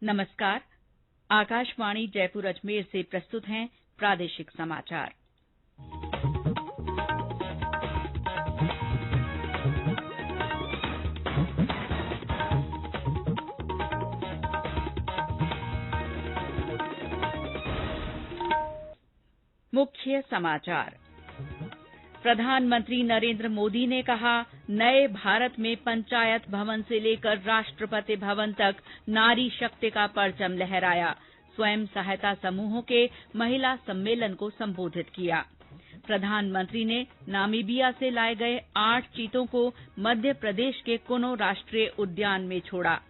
नमस्कार। आकाशवाणी जयपुर अजमेर से प्रस्तुत हैं प्रादेशिक समाचार। मुख्य समाचार। प्रधानमंत्री नरेंद्र मोदी ने कहा, नए भारत में पंचायत भवन से लेकर राष्ट्रपति भवन तक नारी शक्ति का परचम लहराया। स्वयं सहायता समूहों के महिला सम्मेलन को संबोधित किया। प्रधानमंत्री ने नामीबिया से लाए गए 8 चीतों को मध्य प्रदेश के कुनो राष्ट्रीय उद्यान में छोड़ा।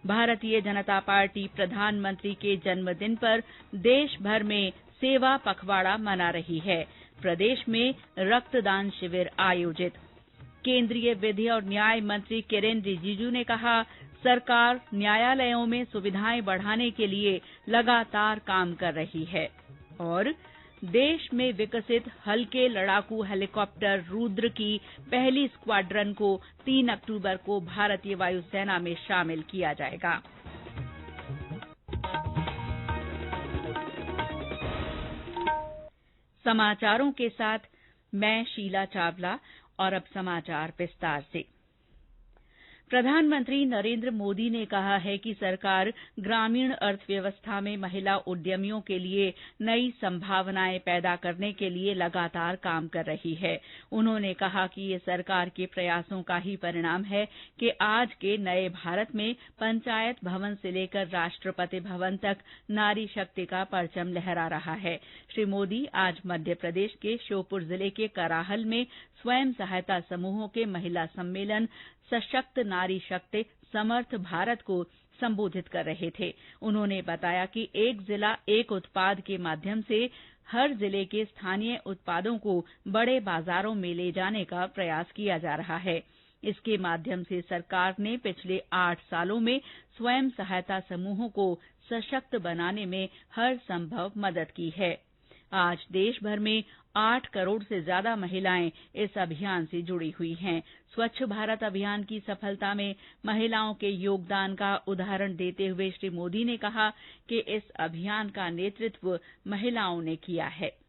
भारतीय जनता पार्टी प्रधानमंत्री के जन्मदिन पर देश भर में सेवा पखवाड़ा मना रही है। प्रदेश में रक्तदान शिविर आयोजित। केंद्रीय विधि और न्याय मंत्री किरेन रिजिजू ने कहा, सरकार न्यायालयों में सुविधाएं बढ़ाने के लिए लगातार काम कर रही है। और देश में विकसित हल्के लड़ाकू हेलीकॉप्टर रुद्र की पहली स्क्वाड्रन को 3 अक्टूबर को भारतीय वायुसेना में शामिल किया जाएगा। समाचारों के साथ मैं शीला चावला। और अब समाचार विस्तार से। प्रधानमंत्री नरेंद्र मोदी ने कहा है कि सरकार ग्रामीण अर्थव्यवस्था में महिला उद्यमियों के लिए नई संभावनाएं पैदा करने के लिए लगातार काम कर रही है। उन्होंने कहा कि ये सरकार के प्रयासों का ही परिणाम है कि आज के नए भारत में पंचायत भवन से लेकर राष्ट्रपति भवन तक नारी शक्ति का परचम लहरा रहा है। श्री मोदी आज मध्य प्रदेश के श्योपुर जिले के कराहल में स्वयं सहायता समूहों के महिला सम्मेलन सशक्त नारी शक्ति समर्थ भारत को संबोधित कर रहे थे। उन्होंने बताया कि एक जिला एक उत्पाद के माध्यम से हर जिले के स्थानीय उत्पादों को बड़े बाजारों में ले जाने का प्रयास किया जा रहा है। इसके माध्यम से सरकार ने पिछले 8 सालों में स्वयं सहायता समूहों को सशक्त बनाने में हर संभव मदद की है। आज देश भर में 8 करोड़ से ज्यादा महिलाएं इस अभियान से जुड़ी हुई हैं। स्वच्छ भारत अभियान की सफलता में महिलाओं के योगदान का उदाहरण देते हुए श्री मोदी ने कहा कि इस अभियान का नेतृत्व महिलाओं ने किया है।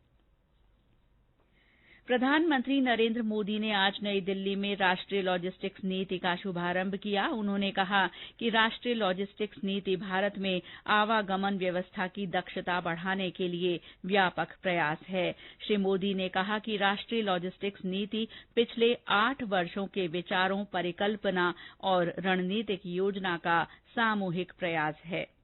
प्रधानमंत्री नरेंद्र मोदी ने आज नई दिल्ली में राष्ट्रीय लॉजिस्टिक्स नीति का शुभारंभ किया। उन्होंने कहा कि राष्ट्रीय लॉजिस्टिक्स नीति भारत में आवागमन व्यवस्था की दक्षता बढ़ाने के लिए व्यापक प्रयास है। श्री मोदी ने कहा कि राष्ट्रीय लॉजिस्टिक्स नीति पिछले 8 वर्षों के विचारों, परिकल्पना और रणनीतिक योजना का सामूहिक प्रयास है।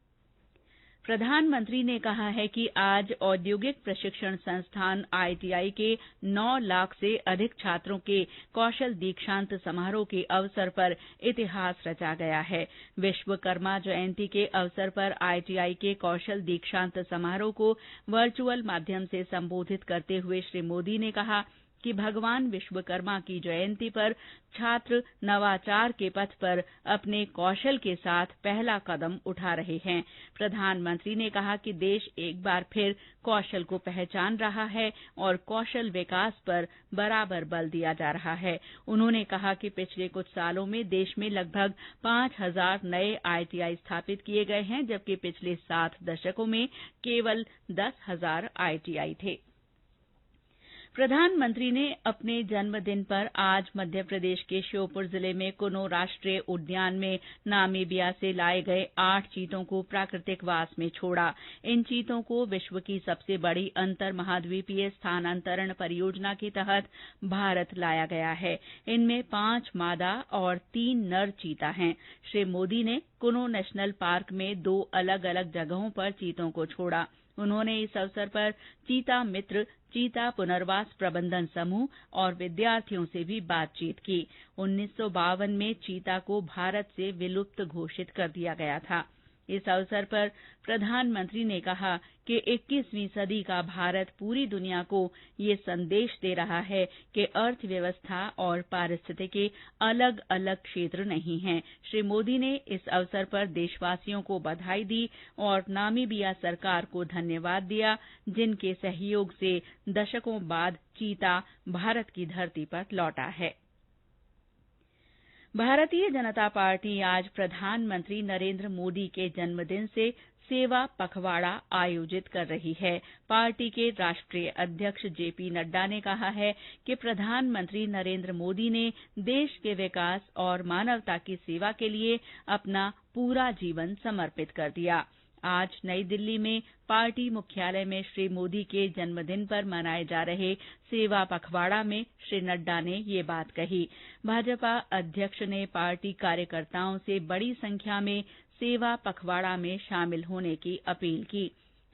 प्रधानमंत्री ने कहा है कि आज औद्योगिक प्रशिक्षण संस्थान आईटीआई के 9 लाख से अधिक छात्रों के कौशल दीक्षांत समारोह के अवसर पर इतिहास रचा गया है। विश्वकर्मा जयंती के अवसर पर आईटीआई के कौशल दीक्षांत समारोह को वर्चुअल माध्यम से संबोधित करते हुए श्री मोदी ने कहा कि भगवान विश्वकर्मा की जयंती पर छात्र नवाचार के पथ पर अपने कौशल के साथ पहला कदम उठा रहे हैं। प्रधानमंत्री ने कहा कि देश एक बार फिर कौशल को पहचान रहा है और कौशल विकास पर बराबर बल दिया जा रहा है। उन्होंने कहा कि पिछले कुछ सालों में देश में लगभग 5000 नए आईटीआई स्थापित किए गए हैं, जबकि पिछले 7 दशकों में केवल 10,000 आईटीआई थे। प्रधानमंत्री ने अपने जन्मदिन पर आज मध्य प्रदेश के श्योपुर जिले में कुनो राष्ट्रीय उद्यान में नामीबिया से लाए गए 8 चीतों को प्राकृतिक वास में छोड़ा। इन चीतों को विश्व की सबसे बड़ी अंतर महाद्वीपीय स्थानांतरण परियोजना के तहत भारत लाया गया है। इनमें 5 मादा और 3 नर चीता हैं। श्री मोदी ने कुनो नेशनल पार्क में 2 अलग-अलग जगहों पर चीतों को छोड़ा। उन्होंने इस अवसर पर चीता मित्र, चीता पुनर्वास प्रबंधन समूह और विद्यार्थियों से भी बातचीत की। 1952 में चीता को भारत से विलुप्त घोषित कर दिया गया था। इस अवसर पर प्रधानमंत्री ने कहा कि 21वीं सदी का भारत पूरी दुनिया को ये संदेश दे रहा है कि अर्थव्यवस्था और पारिस्थितिकी अलग अलग क्षेत्र नहीं हैं। श्री मोदी ने इस अवसर पर देशवासियों को बधाई दी और नामीबिया सरकार को धन्यवाद दिया, जिनके सहयोग से दशकों बाद चीता भारत की धरती पर लौटा है। भारतीय जनता पार्टी आज प्रधानमंत्री नरेंद्र मोदी के जन्मदिन से सेवा पखवाड़ा आयोजित कर रही है। पार्टी के राष्ट्रीय अध्यक्ष जेपी नड्डा ने कहा है कि प्रधानमंत्री नरेंद्र मोदी ने देश के विकास और मानवता की सेवा के लिए अपना पूरा जीवन समर्पित कर दिया। आज नई दिल्ली में पार्टी मुख्यालय में श्री मोदी के जन्मदिन पर मनाए जा रहे सेवा पखवाड़ा में श्री नड्डा ने ये बात कही। भाजपा अध्यक्ष ने पार्टी कार्यकर्ताओं से बड़ी संख्या में सेवा पखवाड़ा में शामिल होने की अपील की।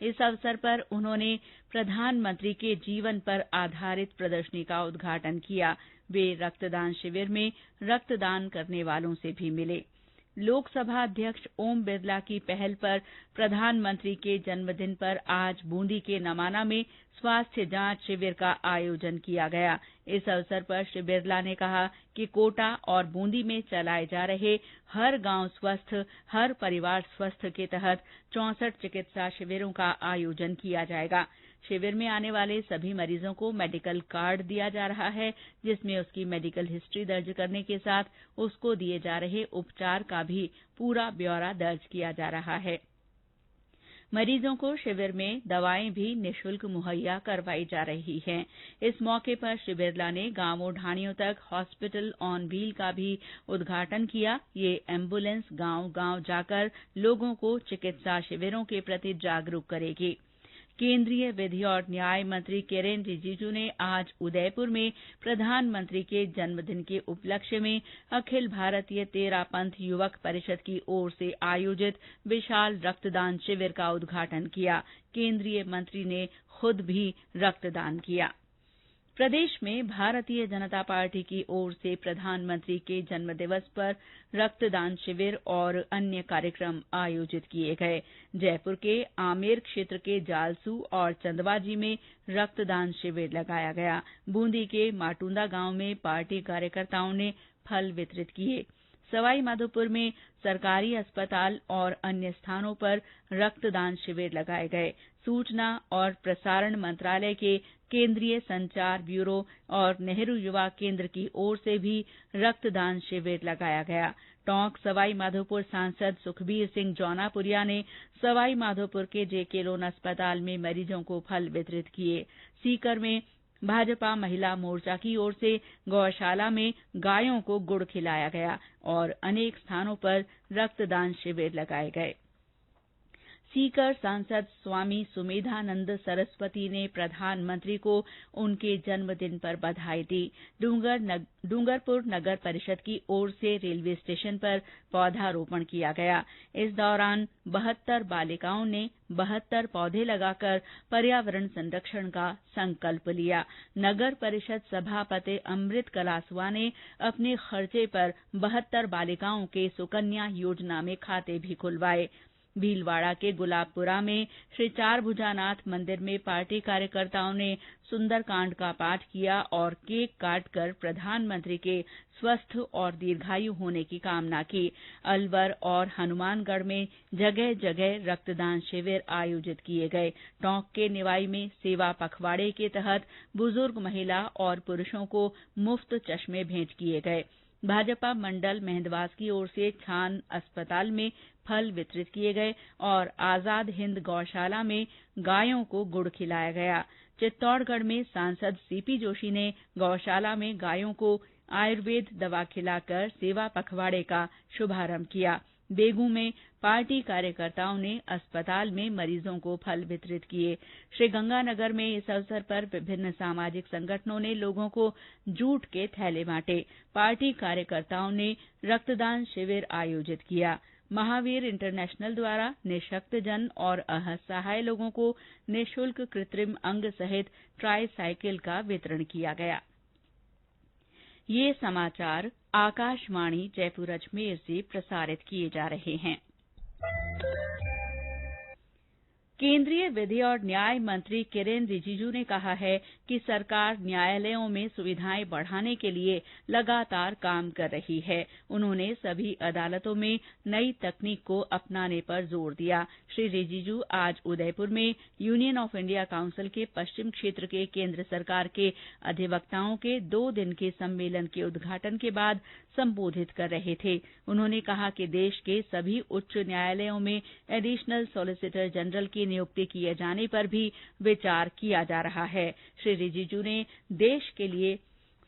इस अवसर पर उन्होंने प्रधानमंत्री के जीवन पर आधारित प्रदर्शनी का उद्घाटन किया। वे रक्तदान शिविर में रक्तदान करने वालों से भी मिले। लोकसभा अध्यक्ष ओम बिरला की पहल पर प्रधानमंत्री के जन्मदिन पर आज बूंदी के नमाना में स्वास्थ्य जांच शिविर का आयोजन किया गया। इस अवसर पर श्री बिरला ने कहा कि कोटा और बूंदी में चलाए जा रहे हर गांव स्वस्थ हर परिवार स्वस्थ के तहत 64 चिकित्सा शिविरों का आयोजन किया जाएगा। शिविर में आने वाले सभी मरीजों को मेडिकल कार्ड दिया जा रहा है, जिसमें उसकी मेडिकल हिस्ट्री दर्ज करने के साथ उसको दिए जा रहे उपचार का भी पूरा ब्यौरा दर्ज किया जा रहा है। मरीजों को शिविर में दवाएं भी निःशुल्क मुहैया करवाई जा रही हैं। इस मौके पर श्री बिरला ने गांवों ढाणियों तक हॉस्पिटल ऑन व्हील का भी उद्घाटन किया। ये एम्बुलेंस गांव-गांव जाकर लोगों को चिकित्सा शिविरों के प्रति जागरूक करेगी। केंद्रीय विधि और न्याय मंत्री किरेन रिजिजू ने आज उदयपुर में प्रधानमंत्री के जन्मदिन के उपलक्ष्य में अखिल भारतीय तेरापंथ युवक परिषद की ओर से आयोजित विशाल रक्तदान शिविर का उद्घाटन किया। केंद्रीय मंत्री ने खुद भी रक्तदान किया। प्रदेश में भारतीय जनता पार्टी की ओर से प्रधानमंत्री के जन्मदिवस पर रक्तदान शिविर और अन्य कार्यक्रम आयोजित किए गए। जयपुर के आमेर क्षेत्र के जालसू और चंदवाजी में रक्तदान शिविर लगाया गया। बूंदी के माटुंदा गांव में पार्टी कार्यकर्ताओं ने फल वितरित किए। सवाई माधोपुर में सरकारी अस्पताल और अन्य स्थानों पर रक्तदान शिविर लगाए गए। सूचना और प्रसारण मंत्रालय के केंद्रीय संचार ब्यूरो और नेहरू युवा केंद्र की ओर से भी रक्तदान शिविर लगाया गया। टोंक सवाई माधोपुर सांसद सुखबीर सिंह जौनापुरिया ने सवाई माधोपुर के जेके लोन अस्पताल में मरीजों को फल वितरित किए। सीकर में भाजपा महिला मोर्चा की ओर से गौशाला में गायों को गुड़ खिलाया गया और अनेक स्थानों पर रक्तदान शिविर लगाए गए। सीकर सांसद स्वामी सुमेधानंद सरस्वती ने प्रधानमंत्री को उनके जन्मदिन पर बधाई दी। डूंगरपुर नगर परिषद की ओर से रेलवे स्टेशन पर पौधारोपण किया गया। इस दौरान 72 बालिकाओं ने 72 पौधे लगाकर पर्यावरण संरक्षण का संकल्प लिया। नगर परिषद सभापति अमृत कलासुआ ने अपने खर्चे पर 72 बालिकाओं के सुकन्या योजना में खाते भी खुलवाए। भीलवाड़ा के गुलाबपुरा में श्री चार भुजानाथ मंदिर में पार्टी कार्यकर्ताओं ने सुंदरकांड का पाठ किया और केक काटकर प्रधानमंत्री के स्वस्थ और दीर्घायु होने की कामना की। अलवर और हनुमानगढ़ में जगह जगह रक्तदान शिविर आयोजित किए गए। टोंक के निवाई में सेवा पखवाड़े के तहत बुजुर्ग महिला और पुरुषों को मुफ्त चश्मे भेंट किए गए। भाजपा मंडल मेहंदवास की ओर से छान अस्पताल में फल वितरित किए गए और आजाद हिंद गौशाला में गायों को गुड़ खिलाया गया। चित्तौड़गढ़ में सांसद सीपी जोशी ने गौशाला में गायों को आयुर्वेद दवा खिलाकर सेवा पखवाड़े का शुभारंभ किया। बेगू में पार्टी कार्यकर्ताओं ने अस्पताल में मरीजों को फल वितरित किए। श्रीगंगानगर में इस अवसर पर विभिन्न सामाजिक संगठनों ने लोगों को जूट के थैले बांटे। पार्टी कार्यकर्ताओं ने रक्तदान शिविर आयोजित किया। महावीर इंटरनेशनल द्वारा निःशक्तजन और असहाय लोगों को निःशुल्क कृत्रिम अंग सहित ट्राई साइकिल का वितरण किया गया। ये समाचार आकाशवाणी जयपुर अजमेर से प्रसारित किए जा रहे हैं। केंद्रीय विधि और न्याय मंत्री किरेन रिजिजू ने कहा है कि सरकार न्यायालयों में सुविधाएं बढ़ाने के लिए लगातार काम कर रही है। उन्होंने सभी अदालतों में नई तकनीक को अपनाने पर जोर दिया। श्री रिजिजू आज उदयपुर में यूनियन ऑफ इंडिया काउंसिल के पश्चिम क्षेत्र के केंद्र सरकार के अधिवक्ताओं के 2 दिन के सम्मेलन के उद्घाटन के बाद संबोधित कर रहे थे। उन्होंने कहा कि देश के सभी उच्च न्यायालयों में एडिशनल सॉलिसिटर जनरल की नियुक्ति किए जाने पर भी विचार किया जा रहा है। श्री रिजिजू ने देश के लिए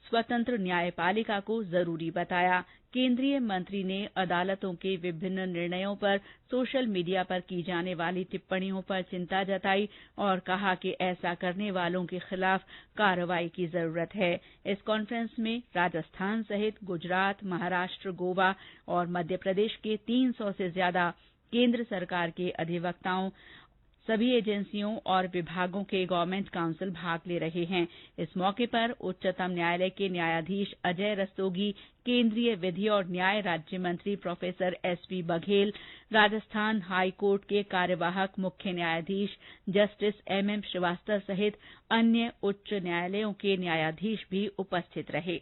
स्वतंत्र न्यायपालिका को जरूरी बताया। केंद्रीय मंत्री ने अदालतों के विभिन्न निर्णयों पर सोशल मीडिया पर की जाने वाली टिप्पणियों पर चिंता जताई और कहा कि ऐसा करने वालों के खिलाफ कार्रवाई की जरूरत है। इस कॉन्फ्रेंस में राजस्थान सहित गुजरात, महाराष्ट्र, गोवा और मध्य प्रदेश के 300 से ज्यादा केंद्र सरकार के अधिवक्ताओं, सभी एजेंसियों और विभागों के गवर्नमेंट काउंसिल भाग ले रहे हैं। इस मौके पर उच्चतम न्यायालय के न्यायाधीश अजय रस्तोगी, केंद्रीय विधि और न्याय राज्य मंत्री professor SP Baghel, Rajasthan high court के कार्यवाहक मुख्य न्यायाधीश जस्टिस एमएम श्रीवास्तव सहित अन्य उच्च न्यायालयों के न्यायाधीश भी उपस्थित रहे।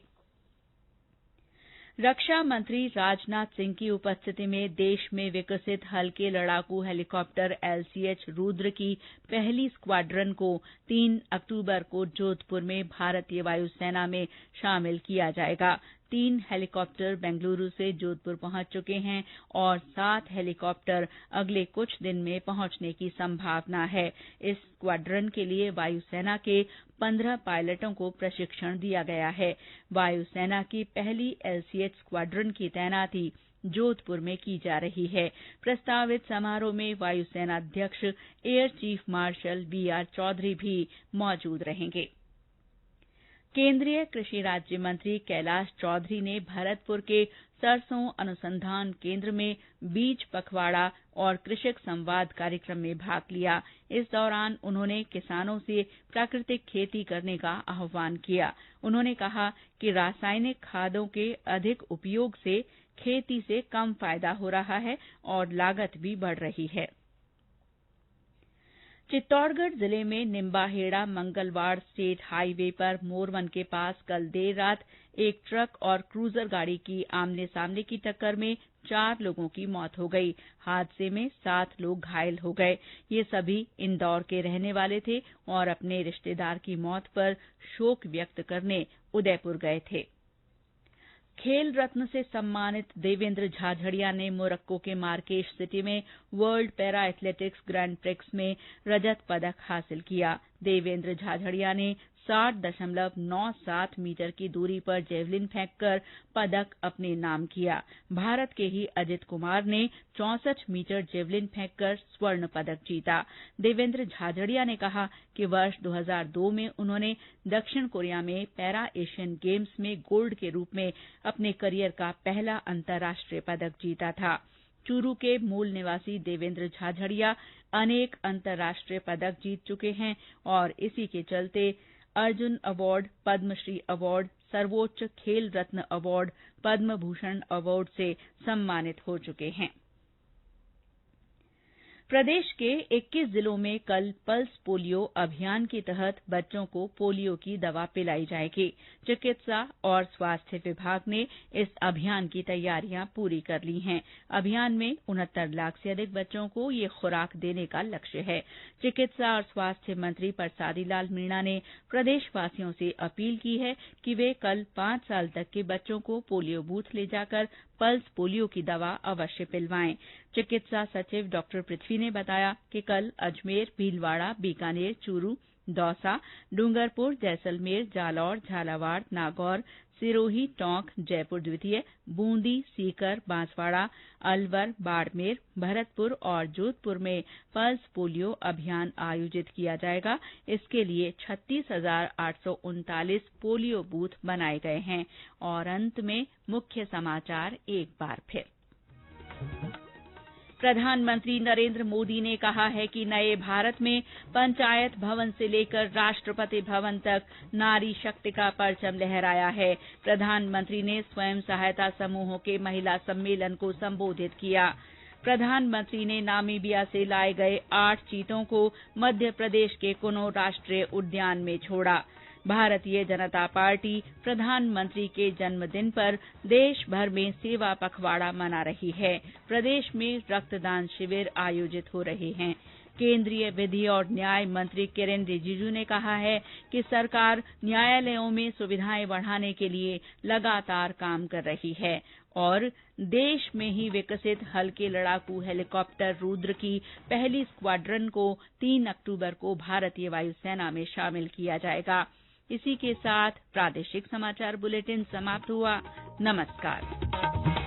रक्षा मंत्री राजनाथ सिंह की उपस्थिति में देश में विकसित हल्के लड़ाकू हेलीकॉप्टर एलसीएच रुद्र की पहली स्क्वाड्रन को 3 अक्टूबर को जोधपुर में भारतीय वायुसेना में शामिल किया जाएगा। 3 हेलीकॉप्टर बेंगलुरु से जोधपुर पहुंच चुके हैं और 7 हेलीकॉप्टर अगले कुछ दिन में पहुंचने की संभावना है। इस स्क्वाड्रन के लिए वायुसेना के 15 पायलटों को प्रशिक्षण दिया गया है। वायुसेना की पहली एलसीएच स्क्वाड्रन की तैनाती जोधपुर में की जा रही है। प्रस्तावित समारोह में वायुसेना अध्यक्ष air chief marshal BR Chaudhari भी मौजूद रहेंगे। केंद्रीय कृषि राज्य मंत्री कैलाश चौधरी ने भरतपुर के सरसों अनुसंधान केंद्र में बीज पखवाड़ा और कृषक संवाद कार्यक्रम में भाग लिया। इस दौरान उन्होंने किसानों से प्राकृतिक खेती करने का आह्वान किया। उन्होंने कहा कि रासायनिक खादों के अधिक उपयोग से खेती से कम फायदा हो रहा है और लागत भी बढ़ रही है। चित्तौड़गढ़ जिले में निम्बाहेड़ा मंगलवाड़ स्टेट हाईवे पर मोरवन के पास कल देर रात एक ट्रक और क्रूजर गाड़ी की आमने सामने की टक्कर में 4 लोगों की मौत हो गई। हादसे में 7 लोग घायल हो गए। ये सभी इंदौर के रहने वाले थे और अपने रिश्तेदार की मौत पर शोक व्यक्त करने उदयपुर गए थे। खेल रत्न से सम्मानित देवेंद्र झाझड़िया ने मोरक्को के मार्केश सिटी में world para athletics grand prix में रजत पदक हासिल किया। देवेंद्र झाझड़िया ने 60.97 मीटर की दूरी पर जेवलिन फेंककर पदक अपने नाम किया। भारत के ही अजित कुमार ने 64 मीटर जेवलिन फेंककर स्वर्ण पदक जीता। देवेंद्र झाझड़िया ने कहा कि वर्ष 2002 में उन्होंने दक्षिण कोरिया में पैरा एशियन गेम्स में गोल्ड के रूप में अपने करियर का पहला अंतर्राष्ट्रीय पदक जीता था। चूरू के मूल निवासी देवेंद्र झाझड़िया अनेक अंतर्राष्ट्रीय पदक जीत चुके हैं और इसी के चलते अर्जुन अवार्ड, पद्मश्री अवार्ड, सर्वोच्च खेल रत्न अवार्ड, पद्म भूषण अवार्ड से सम्मानित हो चुके हैं। प्रदेश के 21 जिलों में कल पल्स पोलियो अभियान के तहत बच्चों को पोलियो की दवा पिलाई जाएगी। चिकित्सा और स्वास्थ्य विभाग ने इस अभियान की तैयारियां पूरी कर ली हैं। अभियान में 69 लाख से अधिक बच्चों को ये खुराक देने का लक्ष्य है। चिकित्सा और स्वास्थ्य मंत्री परसादी लाल मीणा ने प्रदेशवासियों से अपील की है कि वे कल 5 साल तक के बच्चों को पोलियो बूथ ले जाकर पल्स पोलियो की दवा अवश्य पिलवाएं। चिकित्सा सचिव डॉ पृथ्वी ने बताया कि कल अजमेर, भीलवाड़ा, बीकानेर, चूरू, दौसा, डूंगरपुर, जैसलमेर, जालौर, झालावाड़, नागौर, सिरोही, टोंक, जयपुर द्वितीय, बूंदी, सीकर, बांसवाड़ा, अलवर, बाड़मेर, भरतपुर और जोधपुर में पल्स पोलियो अभियान आयोजित किया जाएगा। इसके लिए 36,839 पोलियो बूथ बनाए गए हैं। और अंत में मुख्य समाचार एक बार फिर। प्रधानमंत्री नरेंद्र मोदी ने कहा है कि नए भारत में पंचायत भवन से लेकर राष्ट्रपति भवन तक नारी शक्ति का परचम लहराया है। प्रधानमंत्री ने स्वयं सहायता समूहों के महिला सम्मेलन को संबोधित किया। प्रधानमंत्री ने नामीबिया से लाए गए 8 चीतों को मध्य प्रदेश के कुनो राष्ट्रीय उद्यान में छोड़ा। भारतीय जनता पार्टी प्रधानमंत्री के जन्मदिन पर देश भर में सेवा पखवाड़ा मना रही है। प्रदेश में रक्तदान शिविर आयोजित हो रहे हैं। केंद्रीय विधि और न्याय मंत्री किरेन रिजिजू ने कहा है कि सरकार न्यायालयों में सुविधाएं बढ़ाने के लिए लगातार काम कर रही है और देश में ही विकसित हल्के लड़ाकू हेलीकॉप्टर रुद्र की पहली स्क्वाड्रन को 3 अक्टूबर को भारतीय वायुसेना में शामिल किया जाएगा। इसी के साथ प्रादेशिक समाचार बुलेटिन समाप्त हुआ। नमस्कार।